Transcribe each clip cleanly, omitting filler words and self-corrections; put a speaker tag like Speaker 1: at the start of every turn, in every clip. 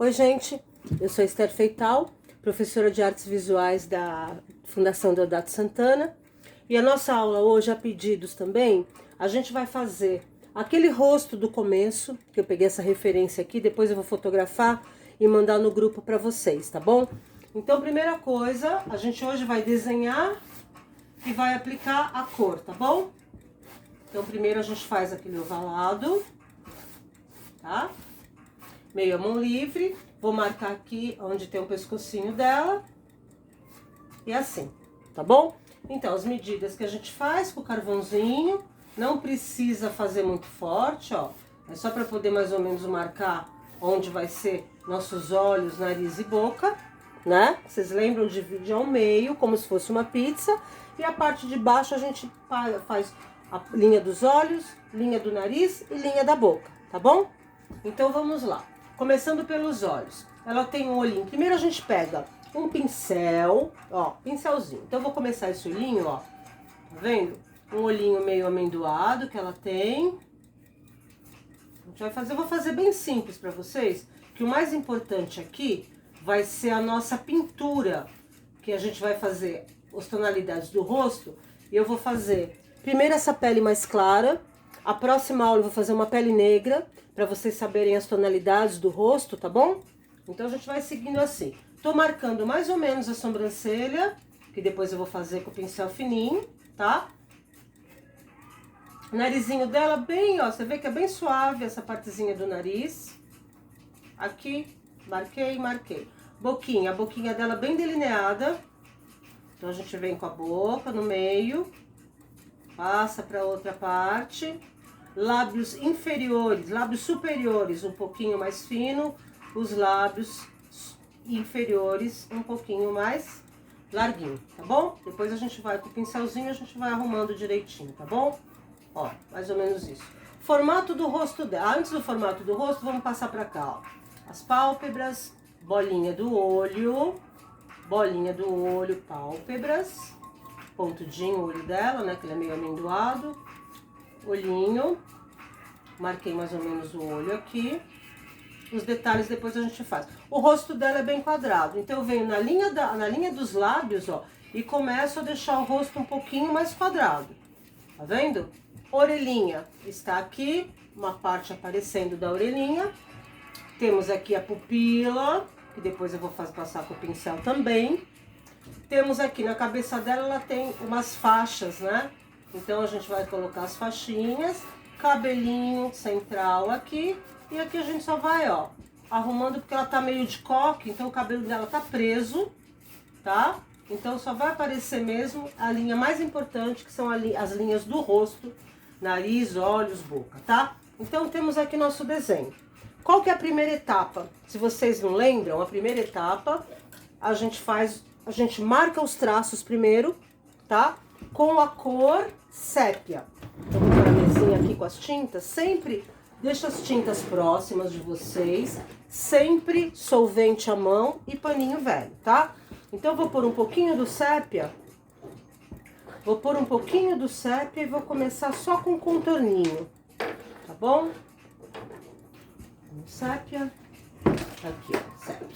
Speaker 1: Oi, gente, eu sou Esther Feital, professora de artes visuais da Fundação Deodato Santana. E a nossa aula hoje, a pedidos também, a gente vai fazer aquele rosto do começo, que eu peguei essa referência aqui, depois eu vou fotografar e mandar no grupo para vocês, tá bom? Então, primeira coisa, a gente hoje vai desenhar e vai aplicar a cor, tá bom? Então, primeiro a gente faz aquele ovalado, tá? Meio a mão livre, vou marcar aqui onde tem o pescocinho dela, e assim, tá bom? Então, as medidas que a gente faz com o carvãozinho, não precisa fazer muito forte, ó, é só para poder mais ou menos marcar onde vai ser nossos olhos, nariz e boca, né? Vocês lembram de dividir ao meio, como se fosse uma pizza, e a parte de baixo a gente faz a linha dos olhos, linha do nariz e linha da boca, tá bom? Então, vamos lá. Começando pelos olhos. Ela tem um olhinho. Primeiro a gente pega um pincel, ó, pincelzinho. Então eu vou começar esse olhinho, ó. Tá vendo? Um olhinho meio amendoado que ela tem. A gente vai fazer, eu vou fazer bem simples pra vocês, que o mais importante aqui vai ser a nossa pintura, que a gente vai fazer as tonalidades do rosto, e eu vou fazer primeiro essa pele mais clara. A próxima aula eu vou fazer uma pele negra, para vocês saberem as tonalidades do rosto, tá bom? Então a gente vai seguindo assim. Tô marcando mais ou menos a sobrancelha, que depois eu vou fazer com o pincel fininho, tá? O narizinho dela bem, ó, você vê que é bem suave essa partezinha do nariz. Aqui, marquei, marquei. Boquinha, a boquinha dela bem delineada. Então a gente vem com a boca no meio, passa para outra parte. Lábios inferiores, lábios superiores um pouquinho mais fino, os lábios inferiores um pouquinho mais larguinho, tá bom? Depois a gente vai com o pincelzinho, a gente vai arrumando direitinho, tá bom? Ó, mais ou menos isso. Formato do rosto dela. Antes do formato do rosto, vamos passar pra cá, ó. As pálpebras, bolinha do olho, pálpebras, pontudinho o olho dela, né, que ele é meio amendoado. Olhinho, marquei mais ou menos o olho aqui. Os detalhes depois a gente faz. O rosto dela é bem quadrado, então eu venho na linha dos lábios, ó, e começo a deixar o rosto um pouquinho mais quadrado. Tá vendo? Orelhinha está aqui, uma parte aparecendo da orelhinha. Temos aqui a pupila, que depois eu vou passar com o pincel também. Temos aqui na cabeça dela, ela tem umas faixas, né? Então a gente vai colocar as faixinhas, cabelinho central aqui, e aqui a gente só vai, ó, arrumando, porque ela tá meio de coque, então o cabelo dela tá preso, tá? Então só vai aparecer mesmo a linha mais importante, que são as linhas do rosto, nariz, olhos, boca, tá? Então temos aqui nosso desenho. Qual que é a primeira etapa? Se vocês não lembram, a primeira etapa, a gente marca os traços primeiro, tá? Com a cor sépia. Então, vou pôr a mesinha aqui com as tintas. Sempre deixa as tintas próximas de vocês. Sempre solvente à mão e paninho velho, tá? Então, eu vou pôr um pouquinho do sépia. E vou começar só com contorninho. Tá bom? Sépia. Aqui, ó, sépia.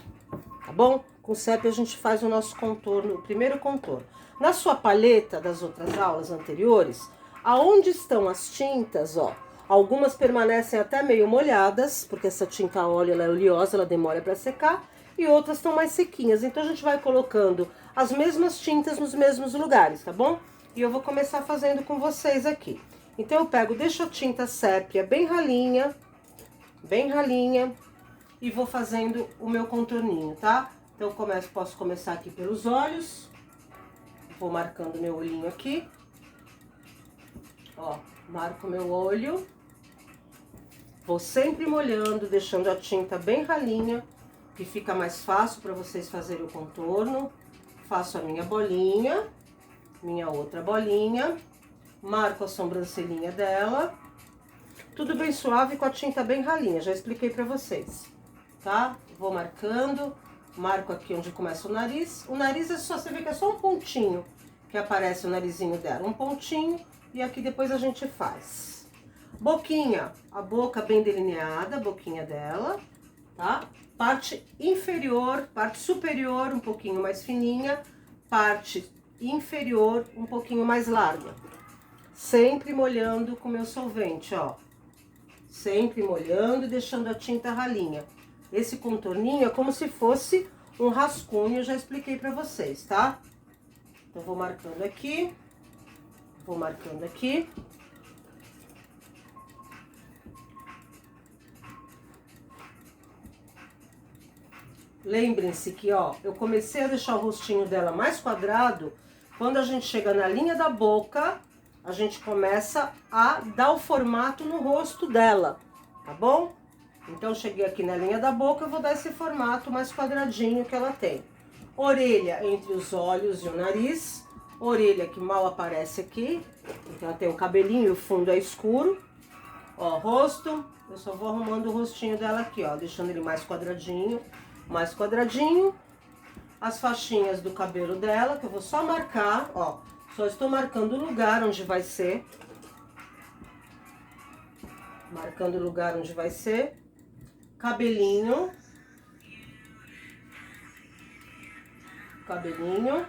Speaker 1: Tá bom? Com sépia a gente faz o nosso contorno, o primeiro contorno. Na sua paleta das outras aulas anteriores, aonde estão as tintas, ó, algumas permanecem até meio molhadas, porque essa tinta a óleo ela é oleosa, ela demora para secar, e outras estão mais sequinhas. Então a gente vai colocando as mesmas tintas nos mesmos lugares, tá bom? E eu vou começar fazendo com vocês aqui. Então eu deixo a tinta sépia bem ralinha, e vou fazendo o meu contorninho, tá? Então eu posso começar aqui pelos olhos. Vou marcando meu olhinho aqui. Ó, marco meu olho. Vou sempre molhando, deixando a tinta bem ralinha, que fica mais fácil para vocês fazerem o contorno. Faço a minha bolinha, minha outra bolinha. Marco a sobrancelhinha dela. Tudo bem suave com a tinta bem ralinha, já expliquei para vocês, tá? Vou marcando. Marco aqui onde começa o nariz. O nariz é só, você vê que é só um pontinho que aparece o narizinho dela. Um pontinho, e aqui depois a gente faz. Boquinha, a boca bem delineada, a boquinha dela, tá? parte inferior, parte superior um pouquinho mais fininha, parte inferior um pouquinho mais larga. Sempre molhando com meu solvente, ó. Sempre molhando e deixando a tinta ralinha. Esse contorninho é como se fosse um rascunho, eu já expliquei pra vocês, tá? Então, vou marcando aqui. Vou marcando aqui. Lembrem-se que, ó, eu comecei a deixar o rostinho dela mais quadrado. Quando a gente chega na linha da boca, a gente começa a dar o formato no rosto dela, tá bom? Então, cheguei aqui na linha da boca, eu vou dar esse formato mais quadradinho que ela tem. Orelha entre os olhos e o nariz. Orelha que mal aparece aqui. Então, ela tem o cabelinho e o fundo é escuro. Ó, rosto. Eu só vou arrumando o rostinho dela aqui, ó. Deixando ele mais quadradinho. Mais quadradinho. As faixinhas do cabelo dela, que eu vou só marcar, ó. Só estou marcando o lugar onde vai ser. Marcando o lugar onde vai ser. Cabelinho. Cabelinho.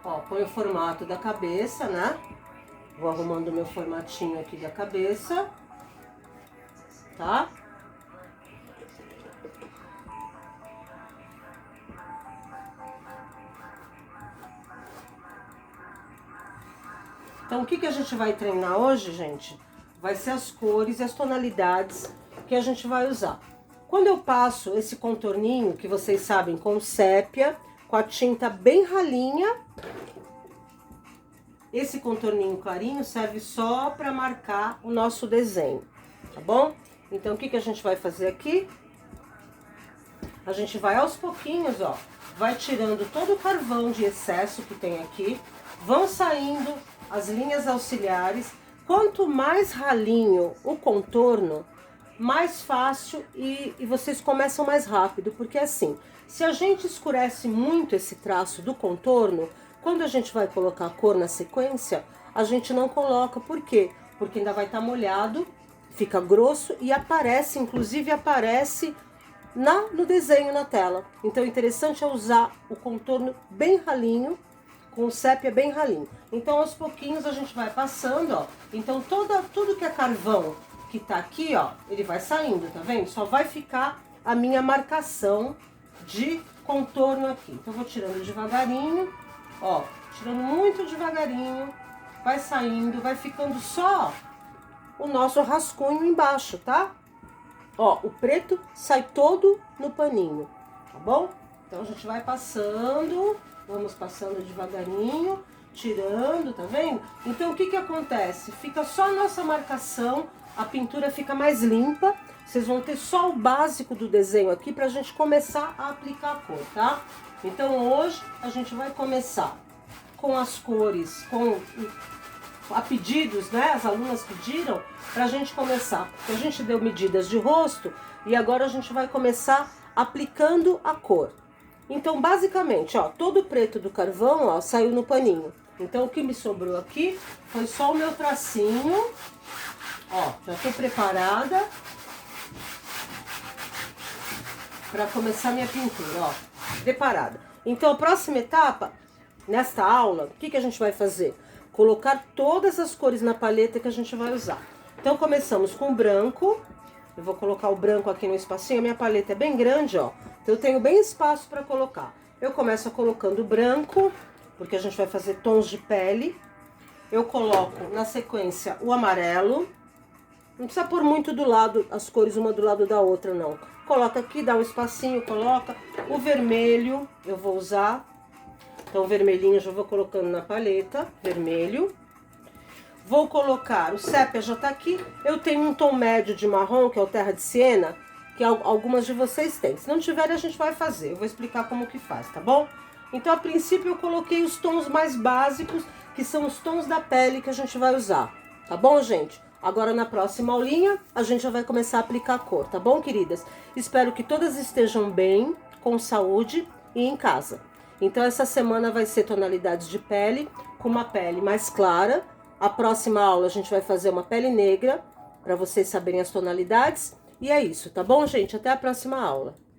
Speaker 1: Ó, põe o formato da cabeça, né? Vou arrumando o meu formatinho aqui da cabeça. Tá? Então, o que a gente vai treinar hoje, gente? Vai ser as cores e as tonalidades que a gente vai usar. Quando eu passo esse contorninho, que vocês sabem, com sépia, com a tinta bem ralinha, esse contorninho clarinho serve só para marcar o nosso desenho, tá bom? Então, o que a gente vai fazer aqui? A gente vai aos pouquinhos, ó, vai tirando todo o carvão de excesso que tem aqui, vão saindo as linhas auxiliares. Quanto mais ralinho o contorno, mais fácil e vocês começam mais rápido, porque assim, se a gente escurece muito esse traço do contorno, quando a gente vai colocar a cor na sequência, a gente não coloca. Por quê? Porque ainda vai estar molhado, fica grosso e aparece, inclusive aparece no desenho na tela. Então, o interessante é usar o contorno bem ralinho, com o sépia bem ralinho. Então, aos pouquinhos a gente vai passando, ó. Então, tudo que é carvão que tá aqui, ó, ele vai saindo, tá vendo? Só vai ficar a minha marcação de contorno aqui. Então, eu vou tirando devagarinho, ó, tirando muito devagarinho, vai saindo, vai ficando só o nosso rascunho embaixo, tá? Ó, o preto sai todo no paninho, tá bom? Então, a gente vai passando, vamos passando devagarinho, tirando, tá vendo? Então, o que acontece? Fica só a nossa marcação, a pintura fica mais limpa. Vocês vão ter só o básico do desenho aqui pra gente começar a aplicar a cor, tá? Então, hoje a gente vai começar com as cores, a pedidos, né? As alunas pediram pra gente começar, porque a gente deu medidas de rosto e agora a gente vai começar aplicando a cor. Então, basicamente, ó, todo o preto do carvão, ó, saiu no paninho. Então, o que me sobrou aqui foi só o meu tracinho. Ó, já tô preparada para começar minha pintura, ó, preparada. Então, a próxima etapa, nesta aula, o que a gente vai fazer? Colocar todas as cores na paleta que a gente vai usar. Então, começamos com o branco. Eu vou colocar o branco aqui no espacinho. A minha paleta é bem grande, ó. Então, eu tenho bem espaço para colocar. Eu começo colocando o branco, porque a gente vai fazer tons de pele. Eu coloco, na sequência, o amarelo. Não precisa pôr muito do lado, as cores uma do lado da outra, não. Coloca aqui, dá um espacinho, coloca. O vermelho, eu vou usar. Então, o vermelhinho eu já vou colocando na paleta, vermelho. Vou colocar, o sépia já tá aqui. Eu tenho um tom médio de marrom, que é o terra de siena, que algumas de vocês têm. Se não tiverem, a gente vai fazer. Eu vou explicar como que faz, tá bom? Então, a princípio, eu coloquei os tons mais básicos, que são os tons da pele que a gente vai usar. Tá bom, gente? Agora, na próxima aulinha, a gente já vai começar a aplicar a cor, tá bom, queridas? Espero que todas estejam bem, com saúde e em casa. Então, essa semana vai ser tonalidades de pele, com uma pele mais clara. A próxima aula a gente vai fazer uma pele negra para vocês saberem as tonalidades. E é isso, tá bom, gente? Até a próxima aula.